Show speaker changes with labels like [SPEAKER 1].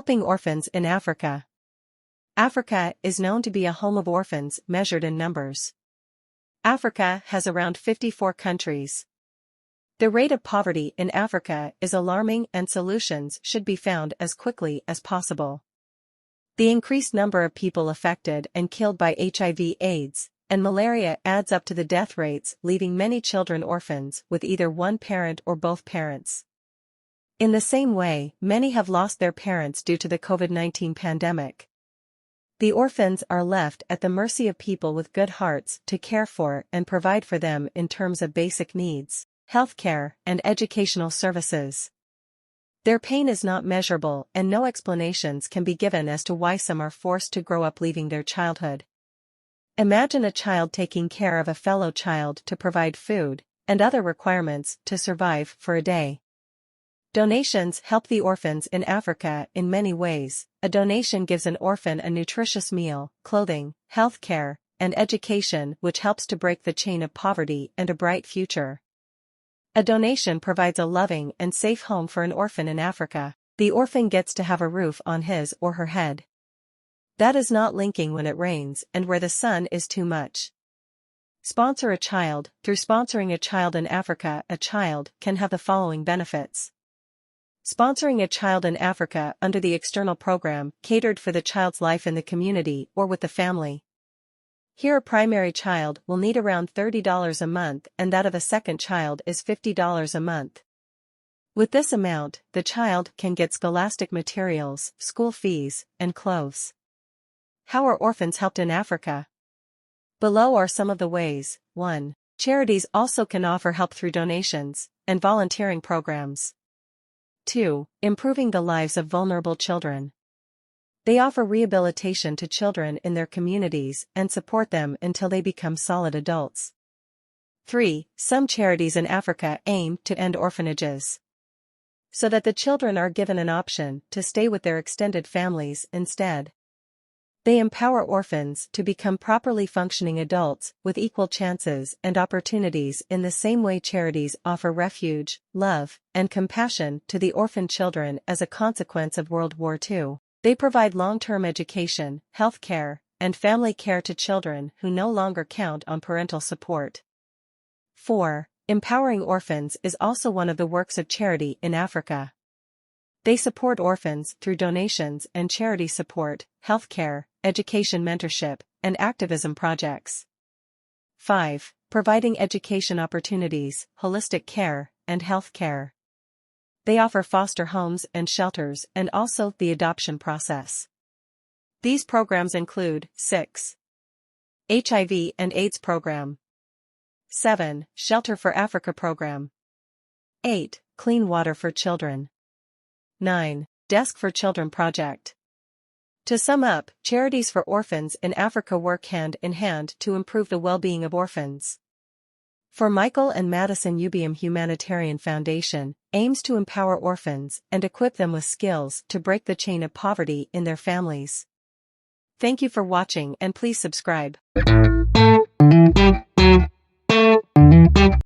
[SPEAKER 1] Helping orphans in Africa. Africa is known to be a home of orphans measured in numbers. Africa has around 54 countries. The rate of poverty in Africa is alarming and solutions should be found as quickly as possible. The increased number of people affected and killed by HIV/AIDS and malaria adds up to the death rates, leaving many children orphans with either one parent or both parents. In the same way, many have lost their parents due to the COVID-19 pandemic. The orphans are left at the mercy of people with good hearts to care for and provide for them in terms of basic needs, healthcare, and educational services. Their pain is not measurable and no explanations can be given as to why some are forced to grow up leaving their childhood. Imagine a child taking care of a fellow child to provide food and other requirements to survive for a day. Donations help the orphans in Africa in many ways. A donation gives an orphan a nutritious meal, clothing, health care, and education, which helps to break the chain of poverty and a bright future. A donation provides a loving and safe home for an orphan in Africa. The orphan gets to have a roof on his or her head. That is not linking when it rains and where the sun is too much. Sponsor a child. Through sponsoring a child in Africa, a child can have the following benefits. Sponsoring a child in Africa under the external program catered for the child's life in the community or with the family. Here a primary child will need around $30 a month and that of a second child is $50 a month. With this amount, the child can get scholastic materials, school fees, and clothes. How are orphans helped in Africa? Below are some of the ways. 1. Charities also can offer help through donations and volunteering programs. 2. Improving the lives of vulnerable children. They offer rehabilitation to children in their communities and support them until they become solid adults. 3. Some charities in Africa aim to end orphanages, so that the children are given an option to stay with their extended families instead. They empower orphans to become properly functioning adults with equal chances and opportunities in the same way charities offer refuge, love, and compassion to the orphan children as a consequence of World War II. They provide long-term education, health care, and family care to children who no longer count on parental support. 4. Empowering orphans is also one of the works of charity in Africa. They support orphans through donations and charity support, health care, education mentorship, and activism projects. 5. Providing education opportunities, holistic care, and health care. They offer foster homes and shelters and also the adoption process. These programs include 6. HIV and AIDS program. 7. Shelter for Africa program. 8. Clean water for children. 9. Desk for Children project. To sum up, charities for orphans in Africa work hand in hand to improve the well-being of orphans. For Michael and Madison Ubium Humanitarian Foundation aims to empower orphans and equip them with skills to break the chain of poverty in their families. Thank you for watching and please subscribe.